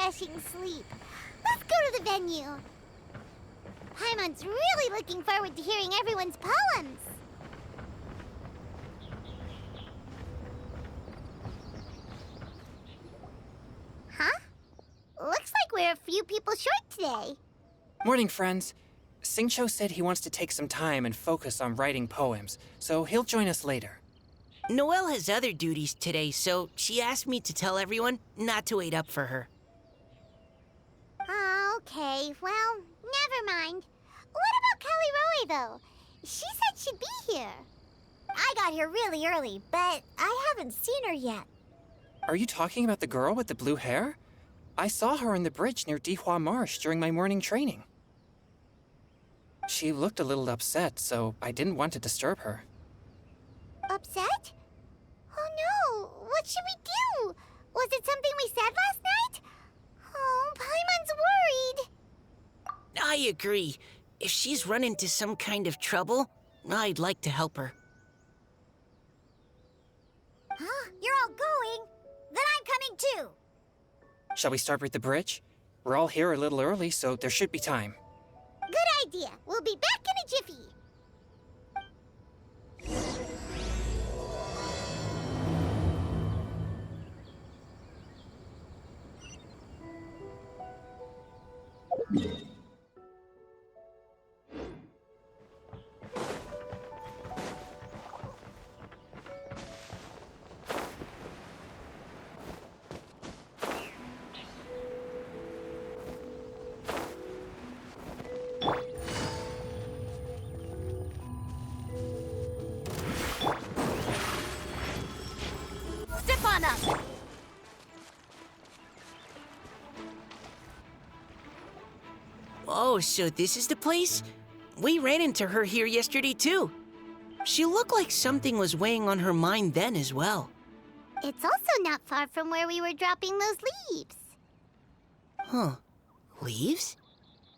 refreshing sleep. Let's go to the venue. Paimon's really looking forward to hearing everyone's poems. Huh? Looks like we're a few people short today. Morning, friends. Singcho said he wants to take some time and focus on writing poems, so he'll join us later. Noelle has other duties today, so she asked me to tell everyone not to wait up for her. Oh, okay. Well, never mind. What about Kelly Roy, though? She said she'd be here. I got here really early, but I haven't seen her yet. Are you talking about the girl with the blue hair? I saw her on the bridge near Dihua Marsh during my morning training. She looked a little upset, so I didn't want to disturb her. Upset? Oh no! What should we do? Was it something we said last night? Oh, Paimon's worried. I agree. If she's run into some kind of trouble, I'd like to help her. Huh? You're all going? Then I'm coming too. Shall we start with the bridge? We're all here a little early, so there should be time. Good idea. We'll be back in a jiffy. Step on up. Oh, so this is the place? We ran into her here yesterday, too. She looked like something was weighing on her mind then as well. It's also not far from where we were dropping those leaves. Huh. Leaves?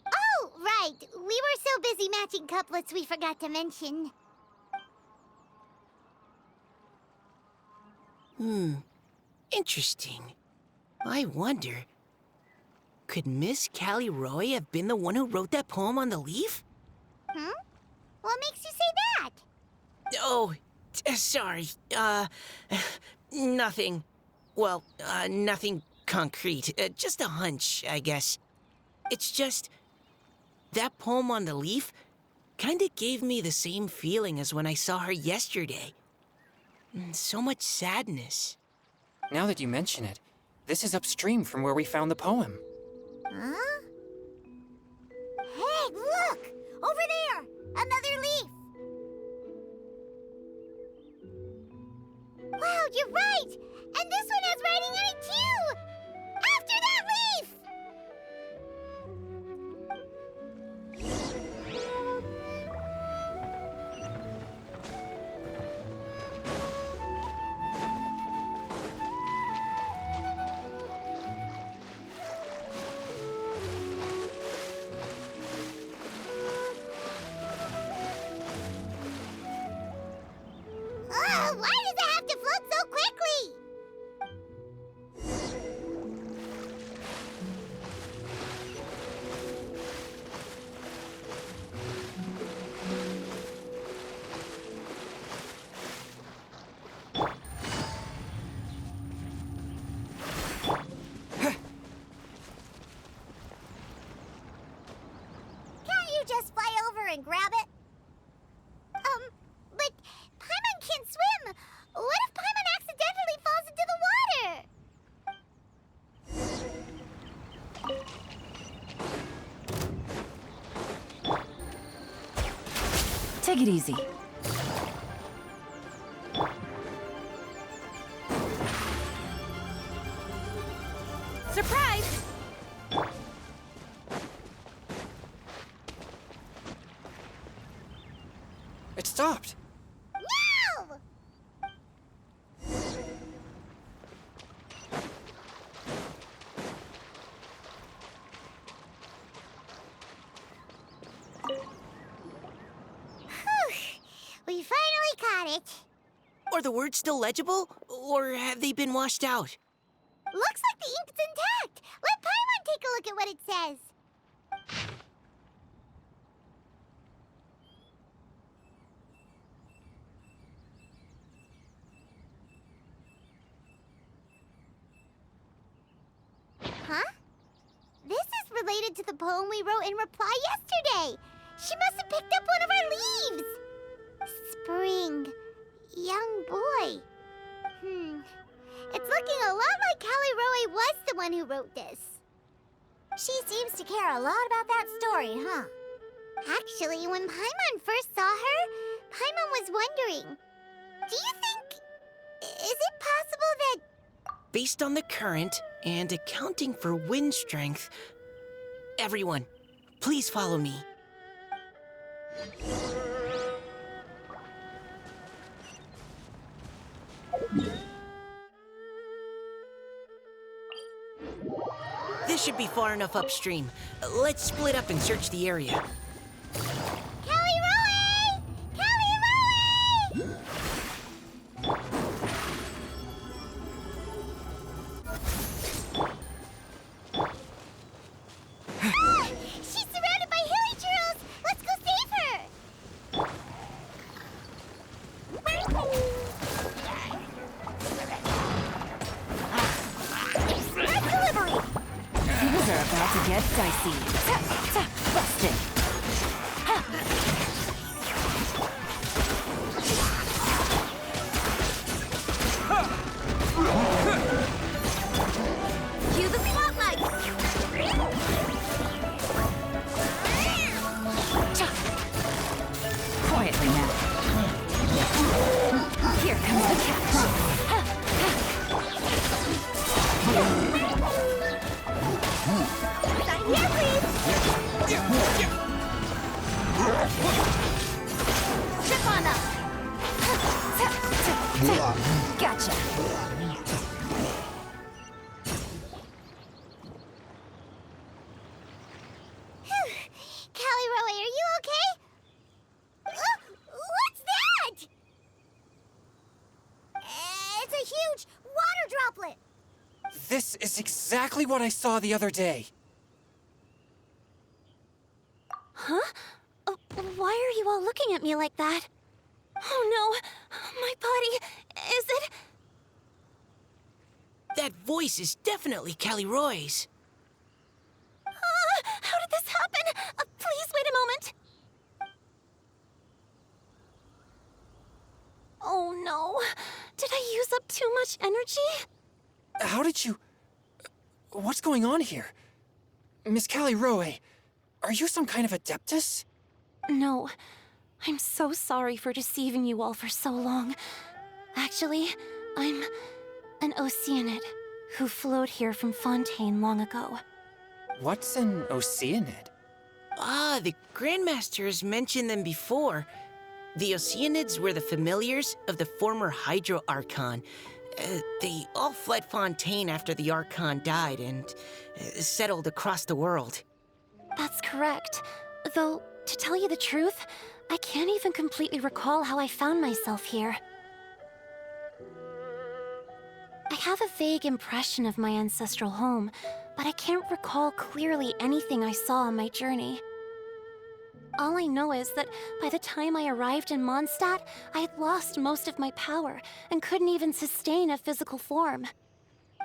Oh, right. We were so busy matching couplets we forgot to mention. Interesting. I wonder, could Miss Callie Roy have been the one who wrote that poem on the leaf? Hmm? What makes you say that? Oh, sorry. Nothing. Well, nothing concrete. Just a hunch, I guess. It's just, that poem on the leaf kinda gave me the same feeling as when I saw her yesterday. So much sadness. Now that you mention it, this is upstream from where we found the poem. Huh? Hey, look! Over there! Another leaf! Wow, you're right! And this one has writing on it too! After that leaf! Why does it have to float so quickly? Can't you just fly over and grab it? But Paimon can't swim. What if Paimon accidentally falls into the water? Take it easy. Surprise! It stopped! No! We finally caught it. Are the words still legible, or have they been washed out? Looks like the ink's intact. Let Paimon take a look at what it says. Huh? This is related to the poem we wrote in reply yesterday. She must have picked up one of our leaves. Spring. Young boy. It's looking a lot like Callie Roe was the one who wrote this. She seems to care a lot about that story, huh? Actually, when Paimon first saw her, Paimon was wondering, do you think... is it possible that... Based on the current and accounting for wind strength, everyone, please follow me. This should be far enough upstream. Let's split up and search the area. Callie Roe! Callie Roe! She's surrounded by hilly churros! Let's go save her! Red delivery! Things are about to get dicey. Busted. Cue the spotlight! Quietly now. Here comes the catch. Here, please! Zip on up! Gotcha. Callie Roe, are you okay? What's that? It's a huge water droplet. This is exactly what I saw the other day. Huh? Why are you all looking at me like that? Oh no! My body... is it... That voice is definitely Callie Roy's. How did this happen? Please wait a moment. Oh no. Did I use up too much energy? How did you... What's going on here? Miss Callie Roe, are you some kind of adeptus? No. I'm so sorry for deceiving you all for so long. Actually, I'm an Oceanid who flowed here from Fontaine long ago. What's an Oceanid? Ah, the Grandmasters mentioned them before. The Oceanids were the familiars of the former Hydro Archon. They all fled Fontaine after the Archon died and settled across the world. That's correct. Though, to tell you the truth, I can't even completely recall how I found myself here. I have a vague impression of my ancestral home, but I can't recall clearly anything I saw on my journey. All I know is that by the time I arrived in Mondstadt, I had lost most of my power and couldn't even sustain a physical form.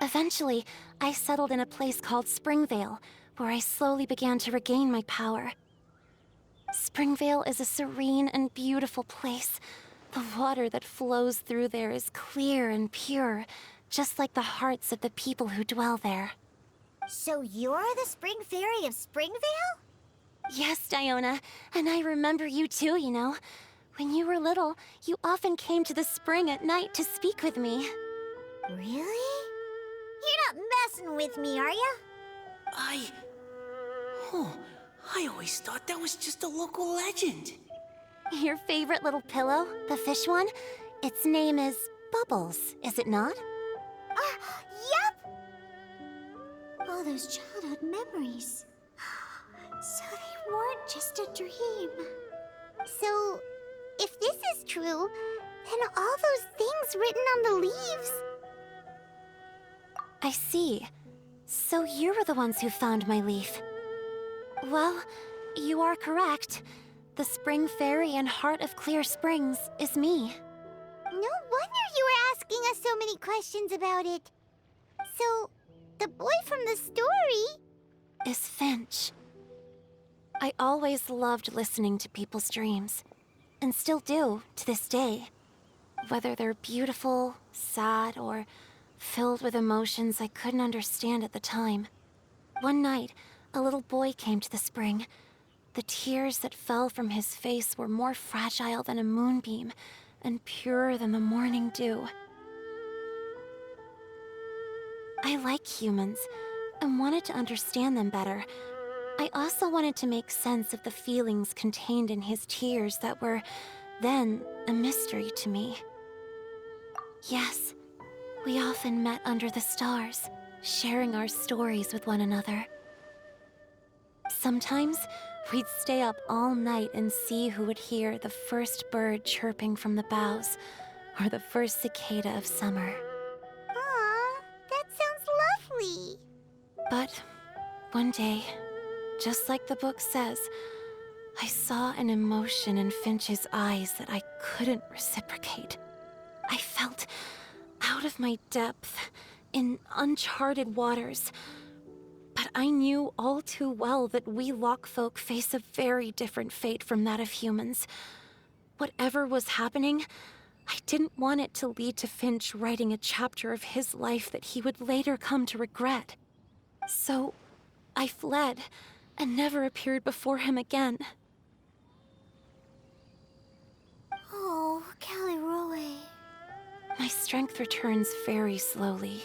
Eventually, I settled in a place called Springvale, where I slowly began to regain my power. Springvale is a serene and beautiful place. The water that flows through there is clear and pure, just like the hearts of the people who dwell there. So you're the Spring Fairy of Springvale? Yes, Diona, and I remember you too, you know. When you were little, you often came to the spring at night to speak with me. Really? You're not messing with me, are ya? I always thought that was just a local legend. Your favorite little pillow, the fish one? Its name is Bubbles, is it not? Yup! All those childhood memories. So they weren't just a dream. So, if this is true, then all those things written on the leaves... I see. So you were the ones who found my leaf. Well, you are correct. The Spring Fairy and Heart of Clear Springs is me. No wonder you were asking us so many questions about it. So, the boy from the story... Is Finch. I always loved listening to people's dreams, and still do to this day. Whether they're beautiful, sad, or filled with emotions I couldn't understand at the time. One night, a little boy came to the spring. The tears that fell from his face were more fragile than a moonbeam, and purer than the morning dew. I like humans, and wanted to understand them better. I also wanted to make sense of the feelings contained in his tears that were, then, a mystery to me. Yes, we often met under the stars, sharing our stories with one another. Sometimes, we'd stay up all night and see who would hear the first bird chirping from the boughs, or the first cicada of summer. Aw, that sounds lovely. But one day, just like the book says, I saw an emotion in Finch's eyes that I couldn't reciprocate. I felt out of my depth, in uncharted waters. But I knew all too well that we Lockfolk face a very different fate from that of humans. Whatever was happening, I didn't want it to lead to Finch writing a chapter of his life that he would later come to regret. So, I fled, and never appeared before him again. Oh, Caliroe. My strength returns very slowly,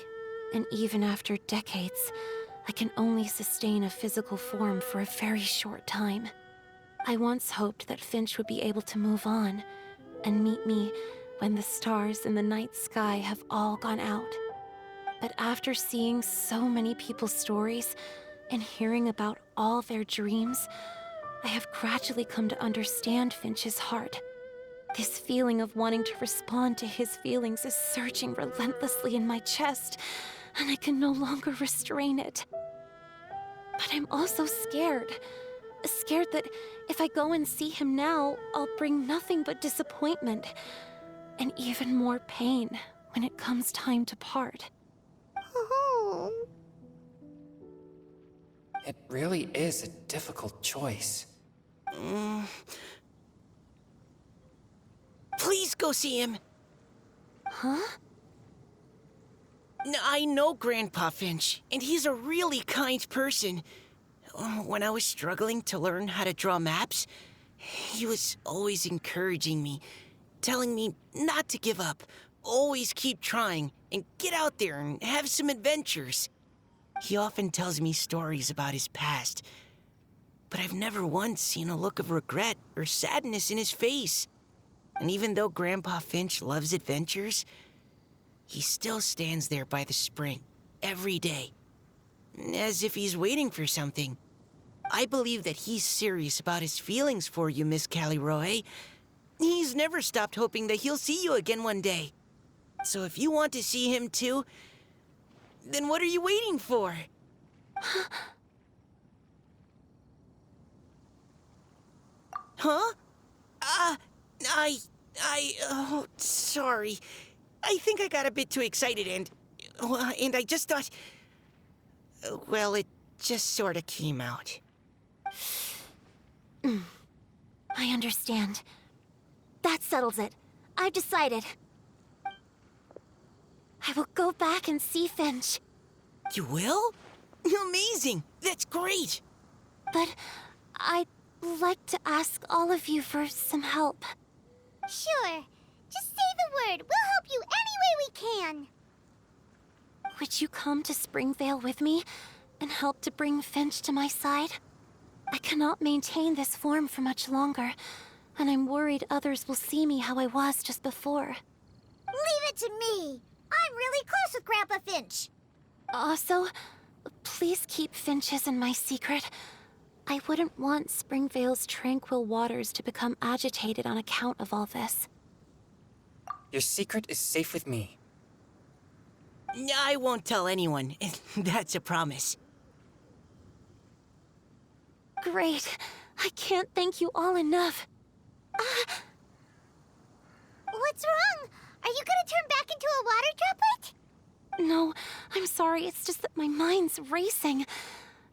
and even after decades, I can only sustain a physical form for a very short time. I once hoped that Finch would be able to move on, and meet me when the stars in the night sky have all gone out. But after seeing so many people's stories, and hearing about all their dreams, I have gradually come to understand Finch's heart. This feeling of wanting to respond to his feelings is surging relentlessly in my chest, and I can no longer restrain it. But I'm also scared. Scared that if I go and see him now, I'll bring nothing but disappointment, and even more pain when it comes time to part. Oh. It really is a difficult choice. Please go see him. Huh? I know Grandpa Finch, and he's a really kind person. When I was struggling to learn how to draw maps, he was always encouraging me, telling me not to give up, always keep trying, and get out there and have some adventures. He often tells me stories about his past, but I've never once seen a look of regret or sadness in his face. And even though Grandpa Finch loves adventures, he still stands there by the spring every day, as if he's waiting for something. I believe that he's serious about his feelings for you, Miss Caliroe. He's never stopped hoping that he'll see you again one day. So if you want to see him too, then what are you waiting for? Huh? Oh, sorry. I think I got a bit too excited and I just thought, well, it just sort of came out. I understand. That settles it. I've decided. I will go back and see Finch. You will? Amazing! That's great! But I'd like to ask all of you for some help. Sure. Just say the word. We'll help you any way we can. Would you come to Springvale with me and help to bring Finch to my side? I cannot maintain this form for much longer, and I'm worried others will see me how I was just before. Leave it to me. I'm really close with Grandpa Finch. Also, please keep Finch's in my secret. I wouldn't want Springvale's tranquil waters to become agitated on account of all this. Your secret is safe with me. I won't tell anyone. That's a promise. Great. I can't thank you all enough. What's wrong? Are you gonna turn back into a water droplet? No, I'm sorry. It's just that my mind's racing.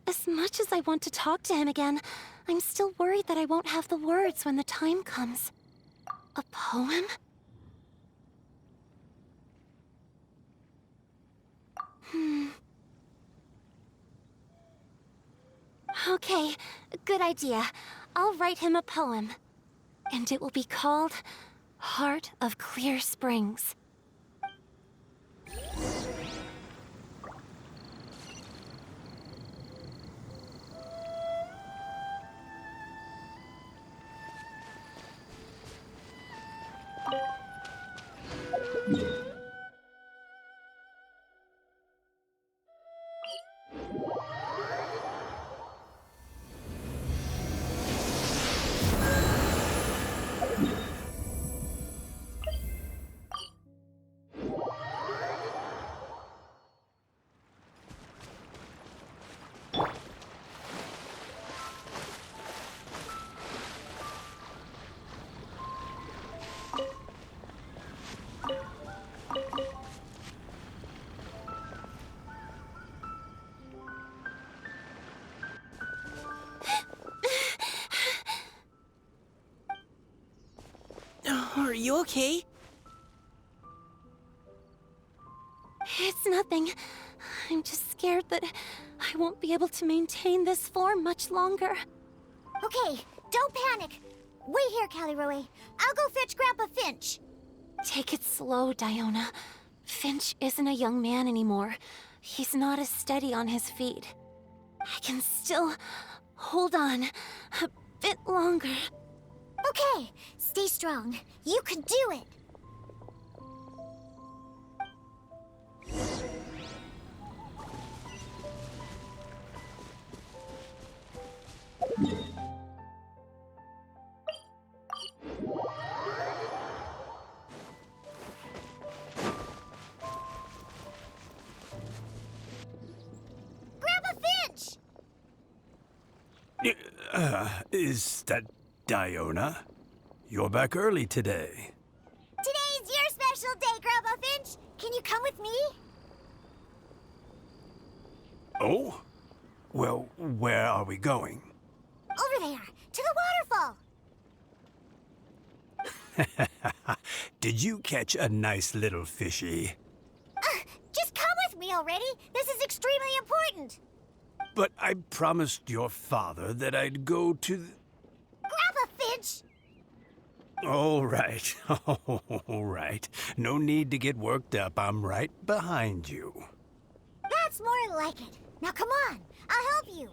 As much as I want to talk to him again, I'm still worried that I won't have the words when the time comes. A poem? Okay, good idea. I'll write him a poem. And it will be called Heart of Clear Springs. Are you okay? It's nothing. I'm just scared that I won't be able to maintain this form much longer. Okay, don't panic. Wait here, Caliroe. I'll go fetch Grandpa Finch. Take it slow, Diona. Finch isn't a young man anymore. He's not as steady on his feet. I can still hold on a bit longer. Okay, stay strong. You can do it. Grandpa Finch! Is that Diona? You're back early today. Today's your special day, Grandpa Finch. Can you come with me? Oh? Well, where are we going? Over there, to the waterfall. Did you catch a nice little fishy? Just come with me already. This is extremely important. But I promised your father that I'd go to the... Grandpa Finch! All right. All right. No need to get worked up. I'm right behind you. That's more like it. Now come on, I'll help you.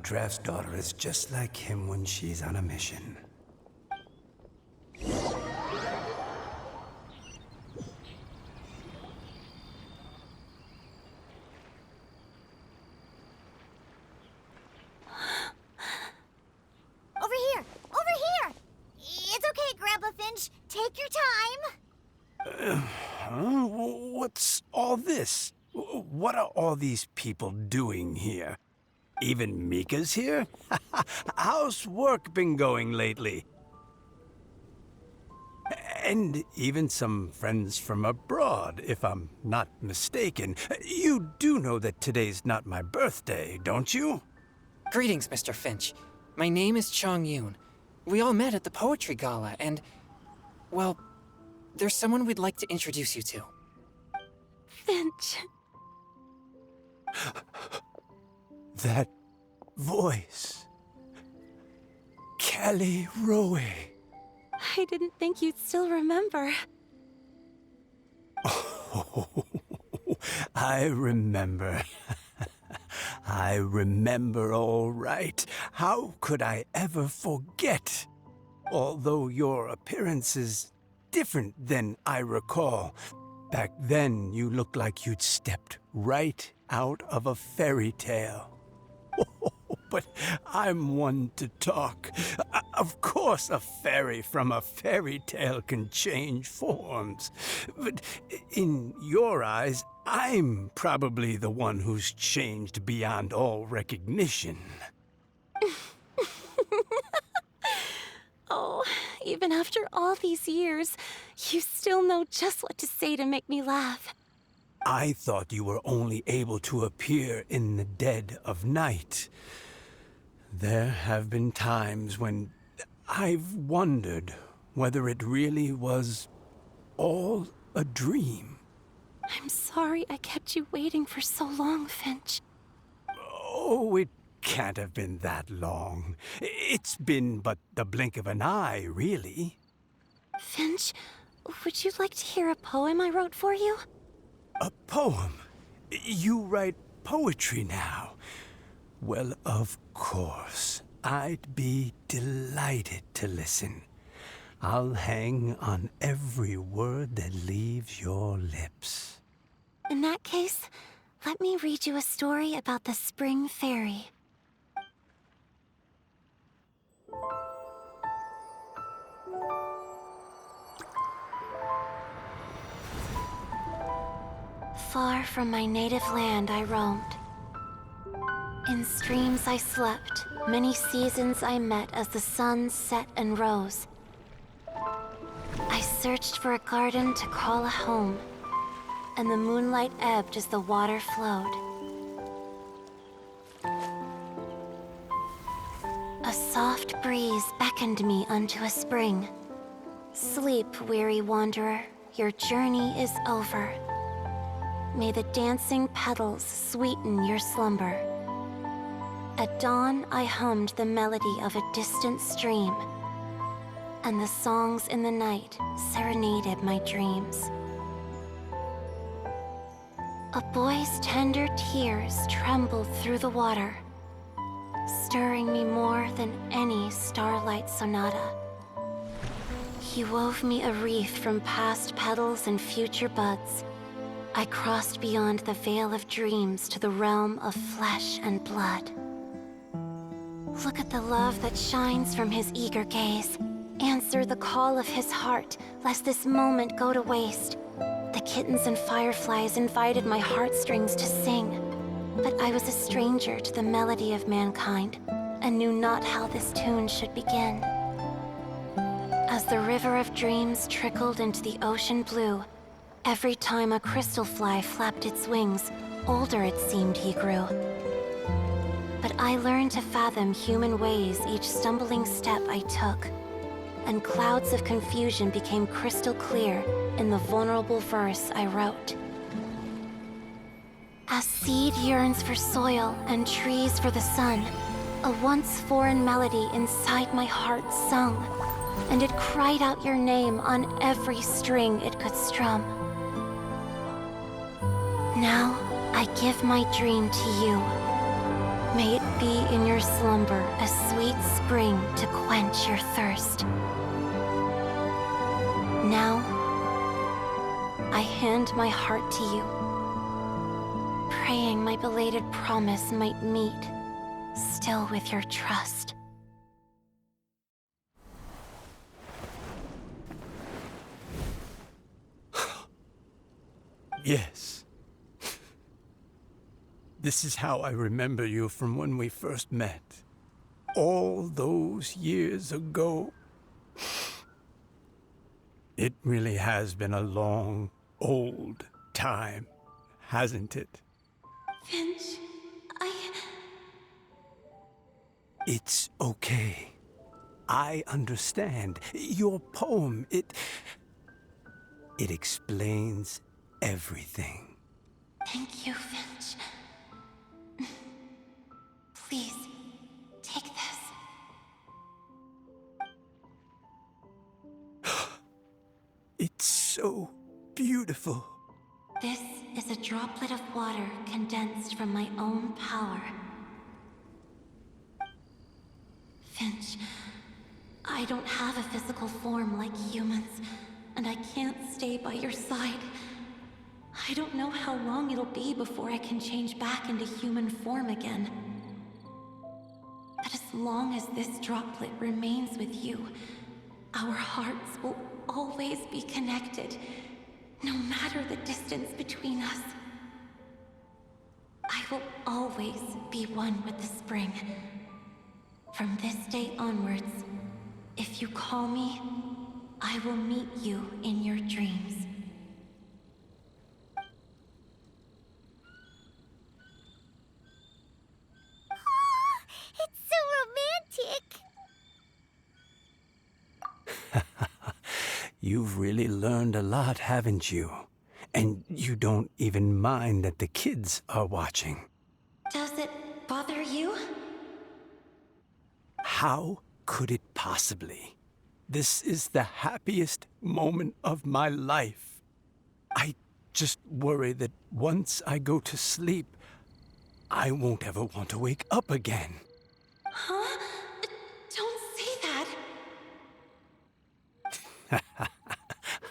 Draft's daughter is just like him when she's on a mission. Over here! Over here! It's okay, Grandpa Finch. Take your time. Huh? What's all this? What are all these people doing here? Even Mika's here? How's work been going lately? And even some friends from abroad, if I'm not mistaken. You do know that today's not my birthday, don't you? Greetings, Mr. Finch. My name is Chong Yoon. We all met at the poetry gala, and... well, there's someone we'd like to introduce you to. Finch. That voice. Callie Rowe. I didn't think you'd still remember. Oh, I remember. I remember all right. How could I ever forget? Although your appearance is different than I recall. Back then, you looked like you'd stepped right out of a fairy tale. But I'm one to talk. Of course, a fairy from a fairy tale can change forms. But in your eyes, I'm probably the one who's changed beyond all recognition. Oh, even after all these years, you still know just what to say to make me laugh. I thought you were only able to appear in the dead of night. There have been times when I've wondered whether it really was all a dream. I'm sorry I kept you waiting for so long, Finch. Oh, it can't have been that long. It's been but the blink of an eye, really. Finch, would you like to hear a poem I wrote for you? A poem? You write poetry now? Well, of course. I'd be delighted to listen. I'll hang on every word that leaves your lips. In that case, let me read you a story about the Spring Fairy. Far from my native land I roamed. In streams I slept, many seasons I met as the sun set and rose. I searched for a garden to call a home, and the moonlight ebbed as the water flowed. A soft breeze beckoned me unto a spring. Sleep, weary wanderer, your journey is over. May the dancing petals sweeten your slumber. At dawn, I hummed the melody of a distant stream, and the songs in the night serenaded my dreams. A boy's tender tears trembled through the water, stirring me more than any starlight sonata. He wove me a wreath from past petals and future buds. I crossed beyond the veil of dreams to the realm of flesh and blood. Look at the love that shines from his eager gaze. Answer the call of his heart, lest this moment go to waste. The kittens and fireflies invited my heartstrings to sing, but I was a stranger to the melody of mankind, and knew not how this tune should begin. As the river of dreams trickled into the ocean blue, every time a crystal fly flapped its wings, older it seemed he grew. But I learned to fathom human ways each stumbling step I took, and clouds of confusion became crystal clear in the vulnerable verse I wrote. As seed yearns for soil and trees for the sun, a once foreign melody inside my heart sung, and it cried out your name on every string it could strum. Now I give my dream to you. May it be in your slumber a sweet spring to quench your thirst. Now, I hand my heart to you, praying my belated promise might meet, still with your trust. Yes. This is how I remember you from when we first met. All those years ago. It really has been a long, old time, hasn't it? Finch, It's okay. I understand. Your poem, it explains everything. Thank you, Finch. Please, take this. It's so beautiful. This is a droplet of water condensed from my own power. Finch, I don't have a physical form like humans, and I can't stay by your side. I don't know how long it'll be before I can change back into human form again. But as long as this droplet remains with you, our hearts will always be connected, no matter the distance between us. I will always be one with the spring. From this day onwards, if you call me, I will meet you in your dreams. It's so romantic. You've really learned a lot, haven't you? And you don't even mind that the kids are watching. Does it bother you? How could it possibly? This is the happiest moment of my life. I just worry that once I go to sleep, I won't ever want to wake up again. Huh? Don't say that.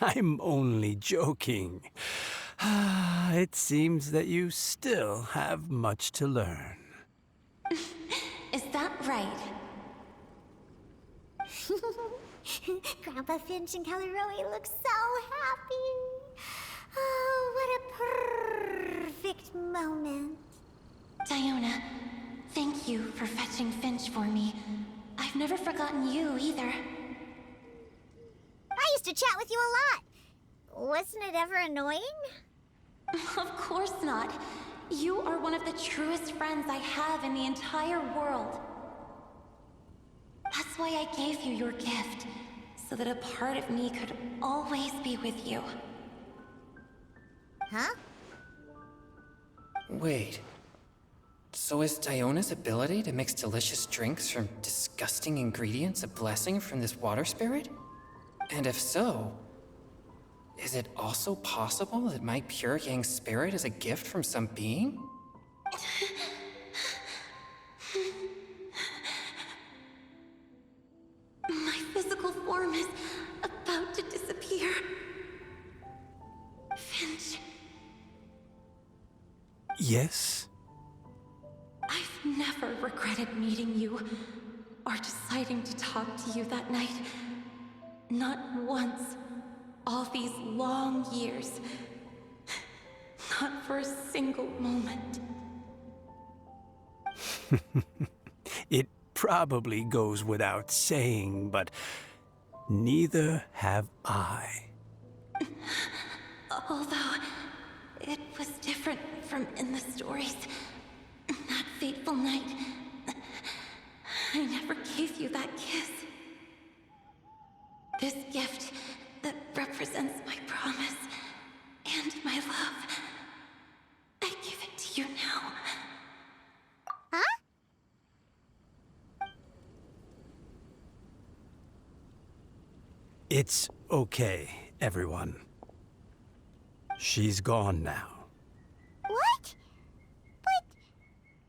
I'm only joking. It seems that you still have much to learn. Is that right? Grandpa Finch and Kelly Rowie look so happy. Oh, what a perfect moment. Diona, thank you for fetching Finch for me. I've never forgotten you either. I used to chat with you a lot. Wasn't it ever annoying? Of course not. You are one of the truest friends I have in the entire world. That's why I gave you your gift, so that a part of me could always be with you. Huh? Wait. So is Diona's ability to mix delicious drinks from disgusting ingredients a blessing from this water spirit? And if so, is it also possible that my pure yang spirit is a gift from some being? My physical form is about to disappear. Finch, Yes? I've never regretted meeting you or deciding to talk to you that night. Not once. All these long years. Not for a single moment. It probably goes without saying, but neither have I. Although, it was different from in the stories. That fateful night, I never gave you that kiss. This gift that represents my promise and my love, I give it to you now. Huh? It's okay, everyone. She's gone now. What? But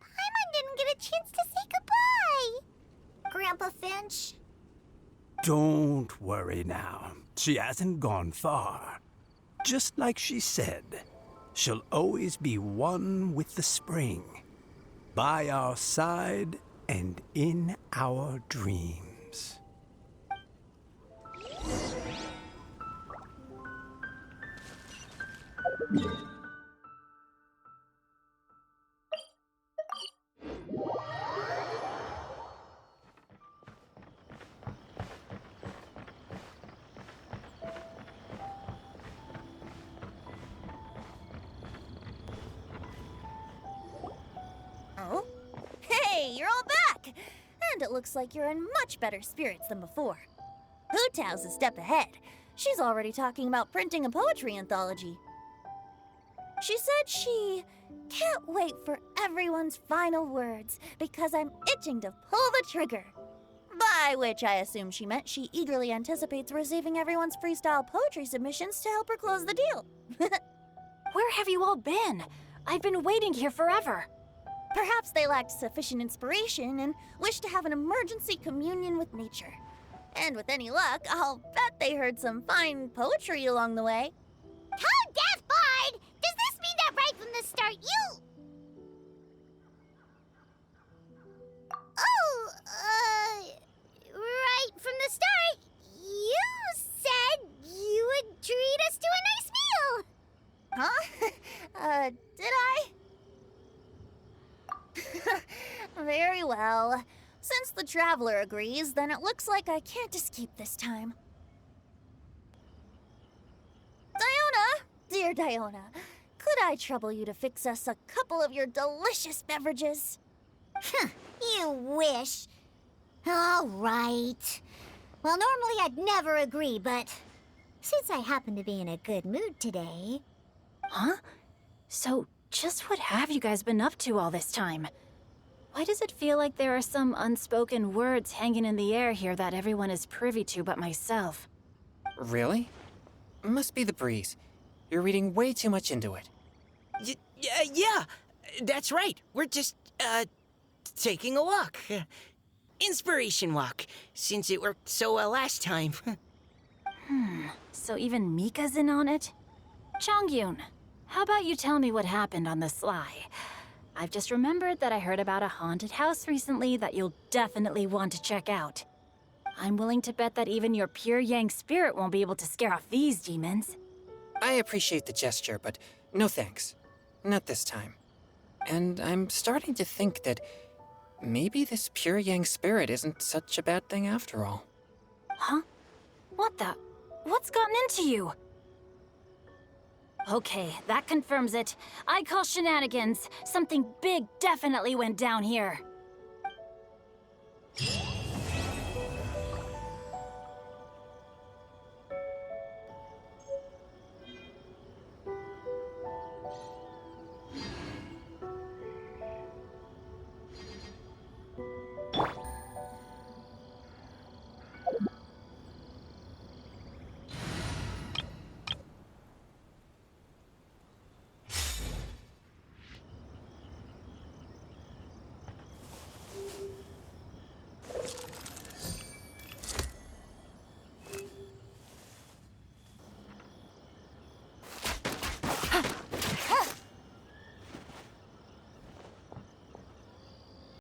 Paimon didn't get a chance to say goodbye. Grandpa Finch. Don't worry now. She hasn't gone far. Just like she said, she'll always be one with the spring. By our side and in our dreams. Oh? Hey, you're all back! And it looks like you're in much better spirits than before. Hu-Tao's a step ahead. She's already talking about printing a poetry anthology. She said she can't wait for everyone's final words because I'm itching to pull the trigger. By which I assume she meant she eagerly anticipates receiving everyone's freestyle poetry submissions to help her close the deal. Where have you all been? I've been waiting here forever. Perhaps they lacked sufficient inspiration and wished to have an emergency communion with nature. And with any luck, I'll bet they heard some fine poetry along the way. Code Death Bard! Does this mean that right from the start you... Oh, did I? Very well. Since the Traveler agrees, then it looks like I can't escape this time. Diona! Dear Diona, could I trouble you to fix us a couple of your delicious beverages? You wish. All right. Well, normally I'd never agree, but since I happen to be in a good mood today... Huh? So, just what have you guys been up to all this time? Why does it feel like there are some unspoken words hanging in the air here that everyone is privy to but myself? Really? Must be the breeze. You're reading way too much into it. Yeah, that's right. We're just, taking a walk. Inspiration walk, since it worked so well last time. So even Mika's in on it? Chongyun, how about you tell me what happened on the sly? I've just remembered that I heard about a haunted house recently that you'll definitely want to check out. I'm willing to bet that even your pure Yang spirit won't be able to scare off these demons. I appreciate the gesture, but no thanks. Not this time. And I'm starting to think that maybe this pure Yang spirit isn't such a bad thing after all. Huh? What the? What's gotten into you? Okay, that confirms it. I call shenanigans. Something big definitely went down here.